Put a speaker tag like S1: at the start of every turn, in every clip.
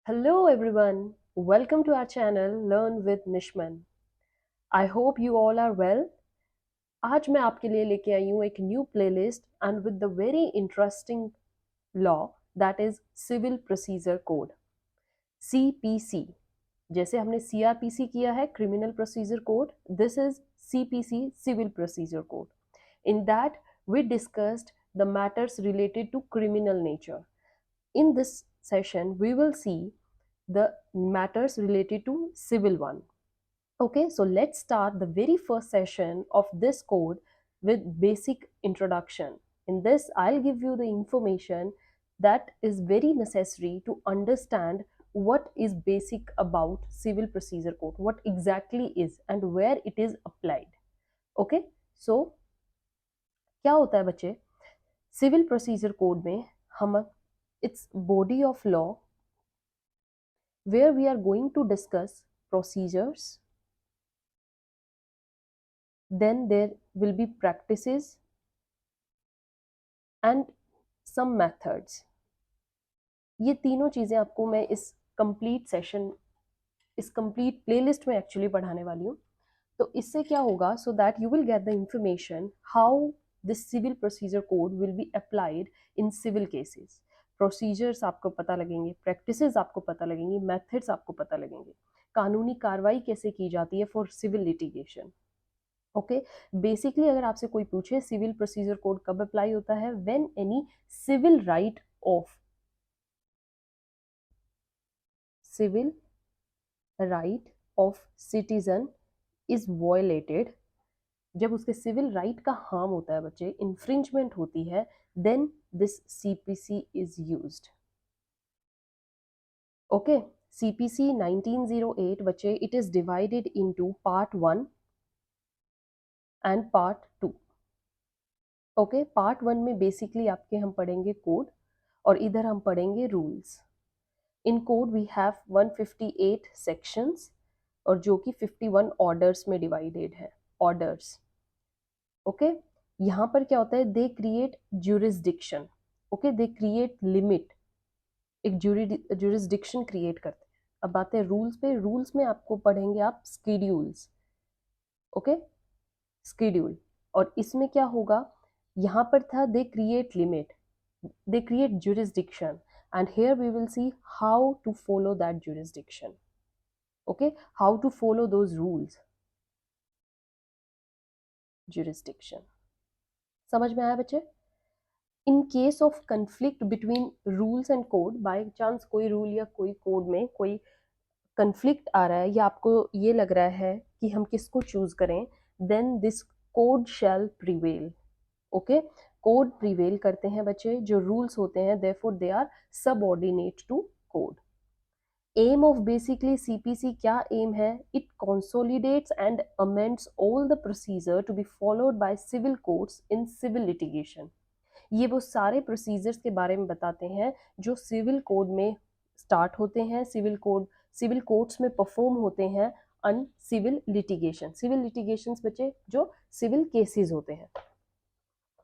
S1: Hello everyone, welcome to our channel Learn with Nishman. I hope you all are well. आज मैं आपके लिए लेके आई हूँ एक new playlist and with the very interesting law that is civil procedure code CPC. जैसे हमने CRPC किया है criminal procedure code, this is CPC civil procedure code. In that we discussed the matters related to criminal nature. In this session we will see the matters related to civil one. Okay, so let's start the very first session of this code with basic introduction. In this I'll give you the information that is very necessary to understand what is basic about civil procedure code, what exactly is and where it is applied. Okay, so क्या होता है बच्चे, civil procedure code में हम its body of law where we are going to discuss procedures, then there will be practices and some methods. ये तीनों चीज़ें आपको मैं इस कंप्लीट सेशन, इस कंप्लीट प्लेलिस्ट में एक्चुअली पढ़ाने वाली हूँ. तो इससे क्या होगा, so that you will get the information how this civil procedure code will be applied in civil cases. Procedures आपको पता लगेंगे, प्रैक्टिसेस आपको पता लगेंगी, मेथड्स आपको पता लगेंगे, कानूनी कार्रवाई कैसे की जाती है for civil litigation. Okay, basically अगर आपसे कोई पूछे सिविल प्रोसीजर कोड कब अप्लाई होता है, when any civil right of citizen is violated, जब उसके सिविल राइट का हार्म होता है बच्चे, इन्फ्रिंजमेंट होती है, then this CPC is used. Okay, CPC 1908 बच्चे, it is divided into part 1 and part 2. Okay, part 1 में बेसिकली आपके हम पढ़ेंगे कोड और इधर हम पढ़ेंगे rules. In code we have 158 sections और जो कि 51 ऑर्डर्स में डिवाइडेड है. ऑर्डर्स, ओके, यहाँ पर क्या होता है, they create jurisdiction. Okay, they create limit, एक ज्यूरिसडिक्शन क्रिएट करते हैं. अब बात है रूल्स पे. रूल्स में आपको पढ़ेंगे आप स्केड्यूल्स. Okay, schedule. और इसमें क्या होगा, यहाँ पर था they create limit, they create jurisdiction, and here we will see how to follow that jurisdiction. Okay, how to follow those rules. Jurisdiction समझ में आया बच्चे? In case of conflict between rules and code, by chance कोई rule या कोई code में कोई conflict आ रहा है या आपको ये लग रहा है कि हम किसको चूज करें, then this code shall prevail. Okay, code prevail करते हैं बच्चे, जो रूल्स होते हैं therefore they are subordinate to code. Aim of basically CPC क्या एम है, it consolidates and amends all the procedure to be followed by civil courts in civil litigation. ये वो सारे प्रोसीजर्स के बारे में बताते हैं जो सिविल कोड में स्टार्ट होते हैं, सिविल कोर्ट्स में परफॉर्म होते हैं in civil litigation. Civil litigations बच्चे जो सिविल केसेस होते हैं.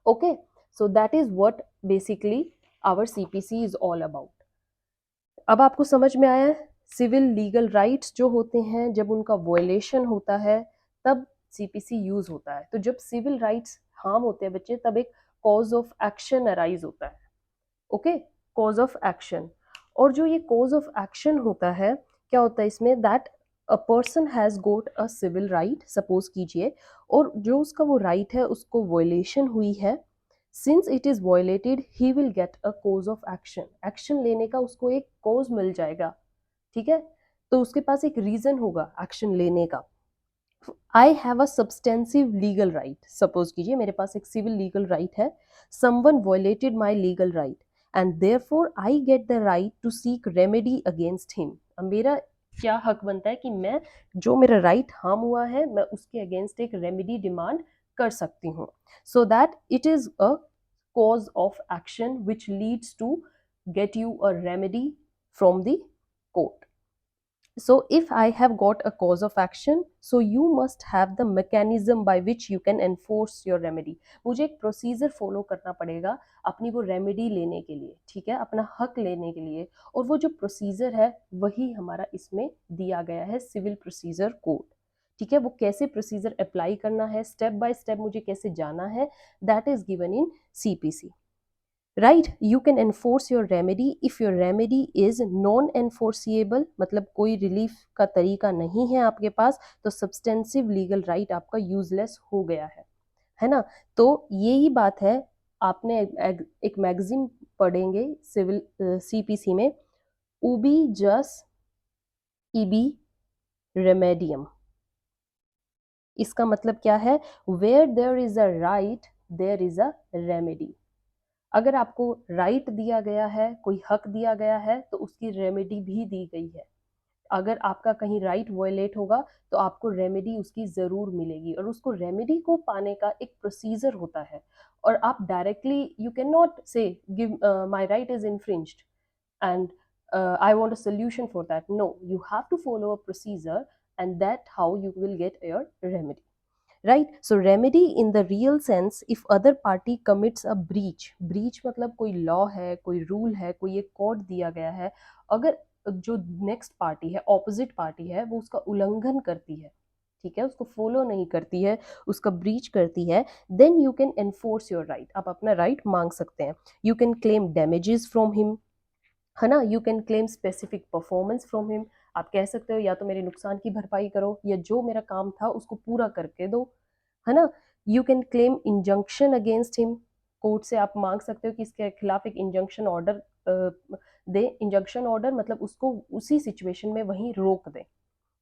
S1: Okay, so that is what basically our CPC is all about. अब आपको समझ में आया है, सिविल लीगल राइट्स जो होते हैं जब उनका वायलेशन होता है तब CPC यूज होता है. तो जब सिविल राइट्स हार्म होते हैं बच्चे, तब एक कॉज ऑफ एक्शन अराइज होता है. Okay, cause of action. और जो ये कॉज ऑफ एक्शन होता है, क्या होता है इसमें, that a person has got a civil right, suppose कीजिए, और जो उसका वो राइट है उसको वायलेशन हुई है. Since it is violated he will get a cause of action. Action लेने का उसको एक कॉज मिल जाएगा. ठीक है, तो उसके पास एक रीजन होगा एक्शन लेने का. I have a substantive legal right, suppose कीजिए मेरे पास एक सिविल लीगल राइट है. Someone violated my legal right and therefore I get the right to seek remedy against him. अब मेरा क्या हक बनता है कि मैं, जो मेरा राइट हार्म हुआ है, मैं उसके अगेंस्ट एक रेमेडी डिमांड कर सकती हूँ. So that it is a cause of action which leads to get you a remedy from the court. So if I have got a cause of action, so you must have the mechanism by which you can enforce your remedy. मुझे एक procedure follow करना पड़ेगा अपनी वो remedy लेने के लिए, ठीक है, अपना हक लेने के लिए। और वो जो प्रोसीजर है वही हमारा इसमें दिया गया है सिविल प्रोसीजर कोड, ठीक है। वो कैसे प्रोसीजर अप्लाई करना है, स्टेप बाय स्टेप मुझे कैसे जाना है, that is given in CPC. Right, you can enforce your remedy if your remedy is non enforceable, मतलब कोई रिलीफ का तरीका नहीं है आपके पास, तो सब्सटेंसिव लीगल राइट आपका यूजलेस हो गया है ना। तो यही बात है, आपने एक मैगजीन पढ़ेंगे सिविल सीपीसी में, उबी जस इबी रेमेडियम। इसका मतलब क्या है, where there is a right there is a remedy. अगर आपको राइट दिया गया है, कोई हक दिया गया है, तो उसकी रेमेडी भी दी गई है। अगर आपका कहीं राइट वायलेट होगा तो आपको रेमेडी उसकी ज़रूर मिलेगी, और उसको रेमेडी को पाने का एक प्रोसीजर होता है। और आप directly you can not say give my right is infringed and I want a solution for that. No, you have to follow a procedure, and that how you will get your remedy. Right, so remedy in the real sense, if other party commits a breach मतलब कोई law है, कोई rule है, कोई एक code दिया गया है, अगर जो नेक्स्ट पार्टी है, ऑपोजिट पार्टी है, वो उसका उल्लंघन करती है, ठीक है, उसको फॉलो नहीं करती है, उसका ब्रीच करती है, then you can enforce your right, आप अपना राइट मांग सकते हैं। You can claim damages from him, है ना, you can claim specific performance from him. आप कह सकते हो या तो मेरे नुकसान की भरपाई करो, या जो मेरा काम था उसको पूरा करके दो, है ना। You can claim injunction against him, court से आप मांग सकते हो कि इसके खिलाफ एक इंजंक्शन ऑर्डर दे। इंजंक्शन ऑर्डर मतलब उसको उसी सिचुएशन में वहीं रोक दे,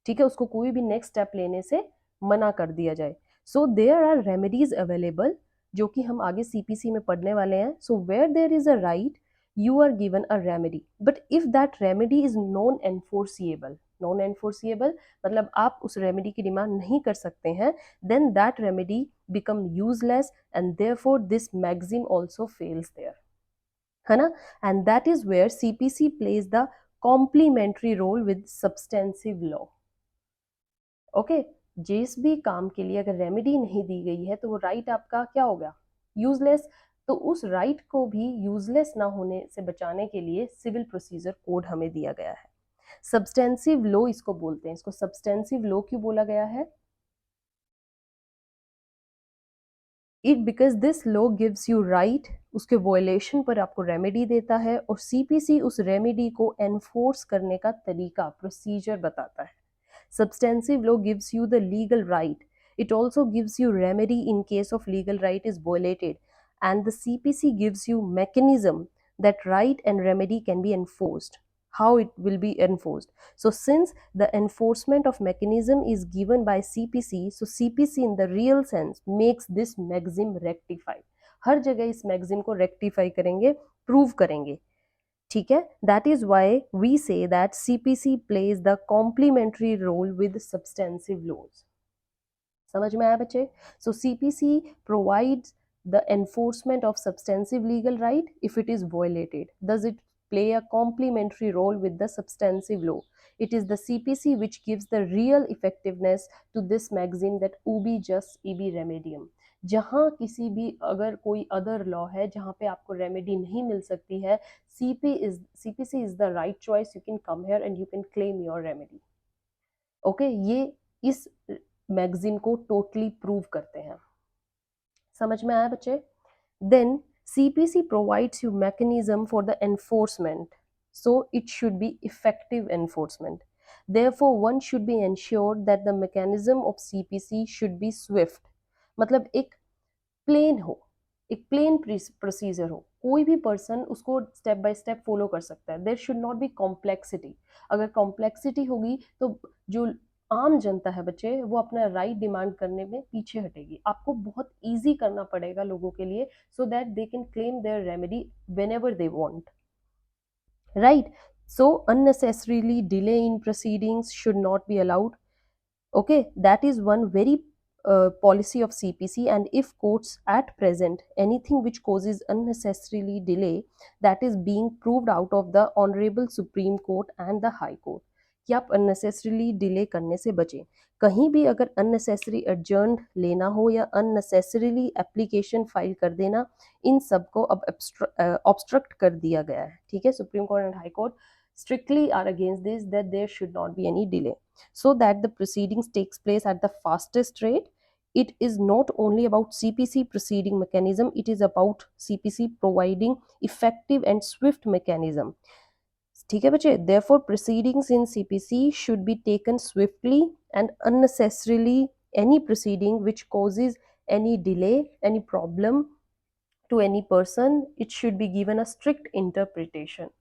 S1: ठीक है, उसको कोई भी नेक्स्ट स्टेप लेने से मना कर दिया जाए। So there are remedies available, जो कि हम आगे सीपीसी में पढ़ने वाले हैं। So where there is a right you are given a remedy, but if that remedy is non enforceable, non enforceable मतलब आप उस रेमेडी की डिमांड नहीं कर सकते हैं, then that remedy become useless, and therefore this magazine also fails there, है ना। And that is where CPC plays the complementary role with substantive law. Okay, जिस भी काम के लिए अगर रेमेडी नहीं दी गई है तो वो राइट आपका क्या हो गया, यूजलेस। तो उस राइट को भी यूजलेस ना होने से बचाने के लिए सिविल प्रोसीजर कोड हमें दिया गया है। सब्सटेंसिव लॉ इसको बोलते हैं। इसको सब्सटेंसिव लॉ क्यों बोला गया है, it because this law gives you right, उसके वॉयलेशन पर आपको रेमेडी देता है, और सीपीसी उस रेमेडी को एनफोर्स करने का तरीका, प्रोसीजर बताता है। Substantive law gives you the legal right. It also gives you remedy in case of legal right is violated. And the CPC gives you mechanism that right and remedy can be enforced. How it will be enforced. So since the enforcement of mechanism is given by CPC, so CPC in the real sense makes this maxim rectify. हर जगह इस मैगजिम को rectify करेंगे, prove करेंगे, ठीक है। That is why we say that CPC plays the complementary role with substantive laws. समझ में आया बच्चे। So CPC provides the enforcement of substantive legal right if it is violated, does it play a complementary role with the substantive law. It is the CPC which gives the real effectiveness to this maxim that ubi jus ibi remedium. जहाँ किसी भी अगर कोई other law है जहाँ पे आपको remedy नहीं मिल सकती है, CPC is the right choice. You can come here and you can claim your remedy. Okay, ये इस मैगजीन को टोटली प्रूव करते हैं। समझ में आया बच्चे। Then CPC provides you mechanism for the enforcement, so it should be effective enforcement. Therefore one should be ensured that the mechanism of CPC should be swift, मतलब एक प्लेन हो, एक प्लेन प्रोसीजर हो, कोई भी पर्सन उसको step by step follow कर सकता है। There should not be complexity. अगर कॉम्प्लेक्सिटी होगी तो जो आम जनता है बच्चे, वो अपना राइट डिमांड करने में पीछे हटेगी। आपको बहुत इजी करना पड़ेगा लोगों के लिए, so that they can claim their remedy whenever they want, right. So unnecessarily delay in proceedings should not be allowed. Okay, that is one very policy of CPC. And if courts at present anything which causes unnecessarily delay, that is being proved out of the honorable Supreme Court and the High Court. कि आप unnecessarily delay करने से बचें। कहीं भी अगर unnecessary adjourn लेना हो या अननेसेसरीली एप्लीकेशन फाइल कर देना, इन सब को अब ऑब्स्ट्रक्ट कर दिया गया है। ठीक है, supreme court and high court strictly are against this, that there should not be any delay, so that the proceedings takes place at the fastest rate. It is not only about CPC proceeding mechanism, it is about CPC providing effective and swift mechanism. ठीक है बच्चे, therefore proceedings in CPC should be taken swiftly and unnecessarily any proceeding which causes any delay, any problem to any person, it should be given a strict interpretation.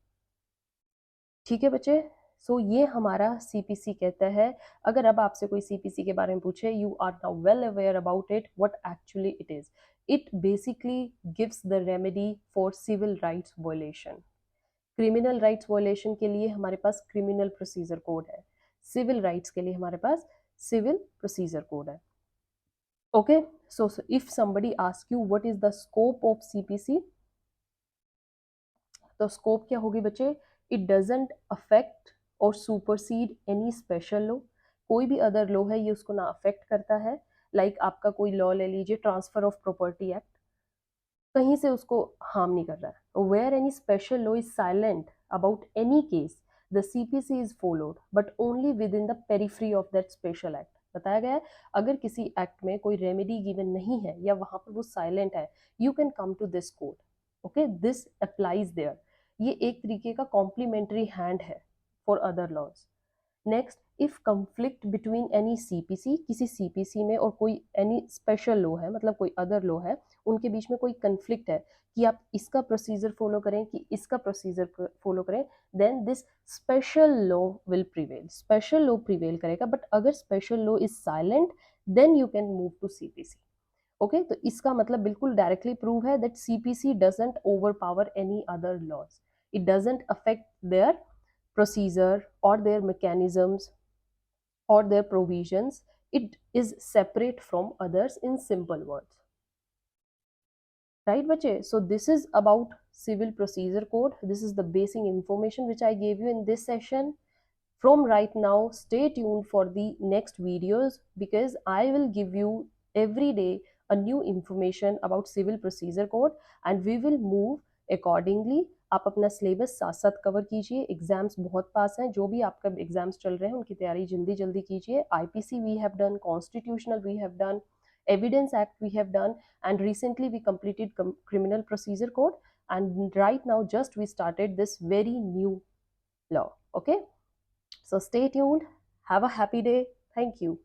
S1: ठीक है बच्चे, सो ये हमारा CPC कहता है। अगर अब आपसे कोई CPC के बारे में पूछे, you are now well aware about it, what actually it is. It basically gives the remedy for civil rights violation. Criminal rights violation के लिए हमारे पास क्रिमिनल प्रोसीजर कोड है, सिविल राइट्स के लिए हमारे पास सिविल प्रोसीजर कोड है। Okay, so if somebody ask you what is the scope of CPC, तो स्कोप क्या होगी बच्चे, इट डजेंट अफेक्ट और सुपरसीड एनी स्पेशल लॉ। कोई भी अदर लॉ है ये उसको ना अफेक्ट करता है। लाइक आपका कोई लॉ ले लीजिए, ट्रांसफर ऑफ प्रॉपर्टी एक्ट, कहीं से उसको हार्म नहीं कर रहा है। Where any special law is silent about any case, the CPC is followed but only within the periphery of that special act. बताया गया है अगर किसी एक्ट में कोई रेमेडी गिवन नहीं है या वहां पर वो साइलेंट है, you can come to this court. Okay, this applies there. ये एक तरीके का कॉम्प्लीमेंट्री हैंड है for other laws. Next, if conflict between any CPC, किसी CPC में और कोई एनी स्पेशल लॉ है, मतलब कोई अदर लॉ है, उनके बीच में कोई कंफ्लिक्ट है कि आप इसका प्रोसीजर फॉलो करें कि इसका प्रोसीजर फॉलो करें, then this special law will prevail. Special law prevail करेगा, बट अगर special law is silent then you can move to CPC। Okay, तो इसका मतलब बिल्कुल डायरेक्टली प्रूव है that CPC doesn't overpower any other laws, it doesn't affect their procedure or their mechanisms or their provisions, it is separate from others, in simple words. Right bache, so this is about civil procedure code. This is the basic information which I gave you in this session. From right now, stay tuned for the next videos, because I will give you every day a new information about civil procedure code and we will move accordingly. आप अपना syllabus साथ साथ cover कीजिए, exams बहुत पास हैं, जो भी आपका एग्जाम्स चल रहे हैं उनकी तैयारी जल्दी जल्दी कीजिए। IPC we have done, constitutional we have done, evidence act we have done, and recently we completed criminal procedure code, and right now just we started this very new law. Okay, so stay tuned, have a happy day, thank you.